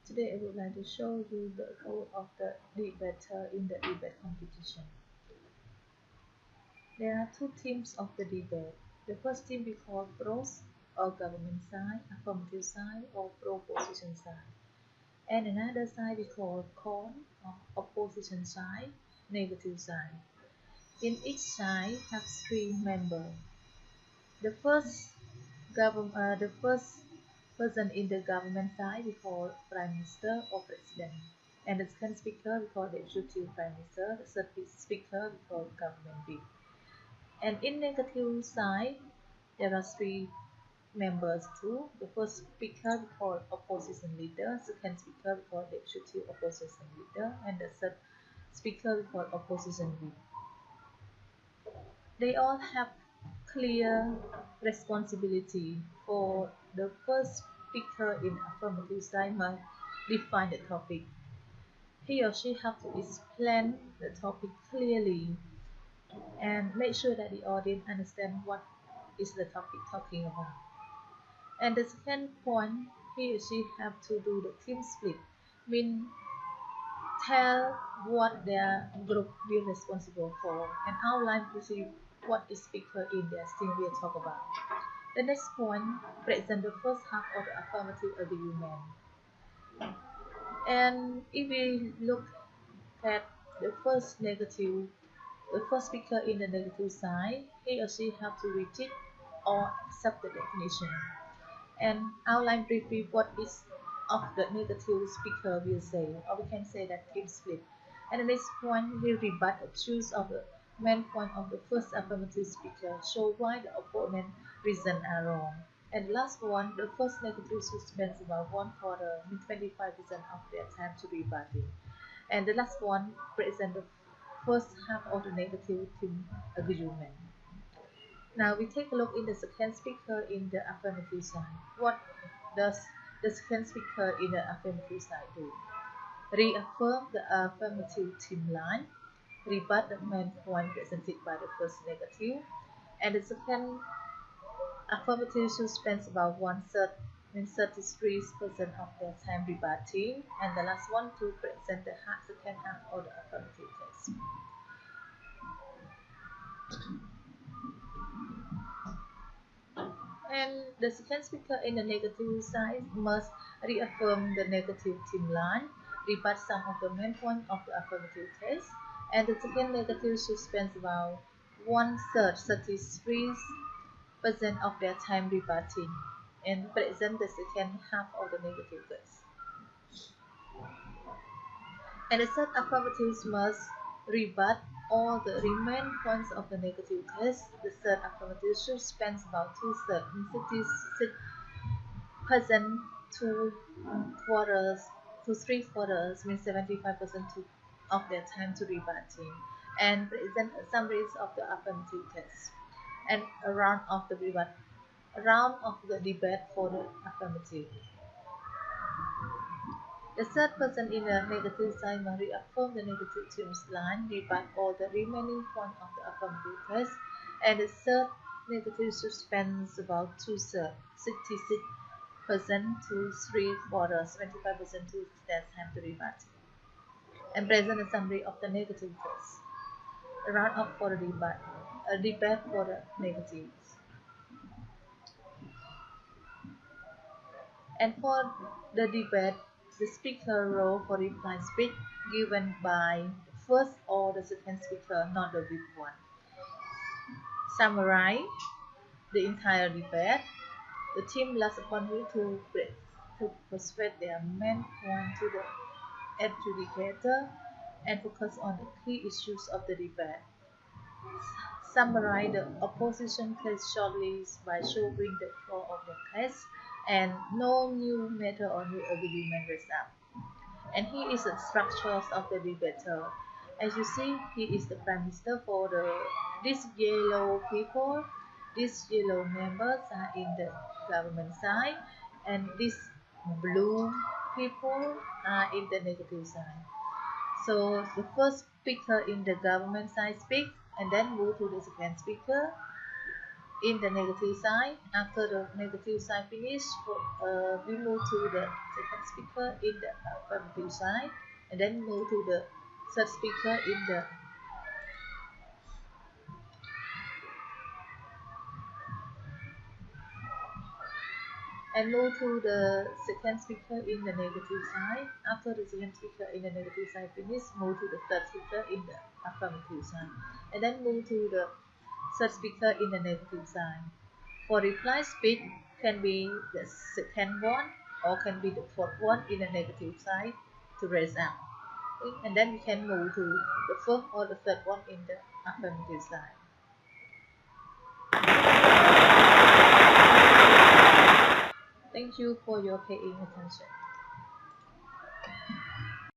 Today I would like to show you the role of the debater in the debate competition. There are two teams of the debate. The first team we call pros or government side, affirmative side or pro-opposition side. And another side we call con or opposition side, negative side. In each side have three members. The first person in the government side we call Prime Minister or President. And the second speaker we call the Executive Prime Minister. The third speaker we call Government Whip. And in negative side, there are three members too. The first speaker we call Opposition Leader. Second speaker we call the Executive Opposition Leader. And the third speaker we call Opposition Whip. They all have clear responsibility. For the first speaker in affirmative side must define the topic. He or she have to explain the topic clearly and make sure that the audience understand what is the topic talking about. And the second point, he or she have to do the team split, mean tell what their group will be responsible for and outline precisely what the speaker in their team will talk about. The next point, present the first half of the affirmative argument. And if we look at the first speaker in the negative side, he or she have to reject or accept the definition and outline briefly what is of the negative speaker will say, or we can say that team split. And the next point will rebut the truth of the main point of the first affirmative speaker, show why the opponent reasons are wrong. And the last one, the first negative should spend about 1/4, 25% of their time to rebutting. And the last one present the first half of the negative team argument. Now we take a look in the second speaker in the affirmative side. What does the second speaker in the affirmative side do? Reaffirm the affirmative team line, rebut the main point presented by the first negative, and the second affirmative should spend about 1/3, 33% of their time rebutting, and the last one to present the second half of the affirmative text. And the second speaker in the negative side must reaffirm the negative team line, rebut some of the main points of the affirmative text, and the second negative should spend about 1/3, 33% of their time rebutting, and present the second half of the negative text. And the third affirmative must rebut all the remaining points of the negative test. The third affirmative should spend about 2/3, 56% to 3/4, means 75% of their time to rebutting, and present a summary of the affirmative test and a round of the debate for the affirmative. The third person in the negative side must reaffirm the negative team's line, rebut all the remaining points of the affirmative test, and the third negative should spend about 2/3, 66% to 3/4, 25% to their time to rebut, and present a summary of the negative test. A round up for the debate for the negatives. And for the debate, the speaker role for reply speech given by the first or the second speaker, not the whip one. Summarize the entire debate. The team relies upon you to persuade their main point to the adjudicator and focus on the key issues of the debate. Summarize the opposition case shortly by showing the core of the case and no new matter or new argument raised up. And here is the structure of the debater. As you see, he is the prime minister for these yellow people. These yellow members are in the government side, and these blue people are in the negative side. So the first speaker in the government side speaks, and then move to the second speaker, in the negative sign. After the negative sign finish, we move to the second speaker in the affirmative sign, and then move to the third speaker in the and move to the second speaker in the negative sign. After the second speaker in the negative sign finish, move to the third speaker in the affirmative sign, and then move to the third speaker in the negative sign. For reply speed, can be the second one or can be the fourth one in the negative side to raise up. And then we can move to the first or the third one in the affirmative side. Thank you for your paying attention.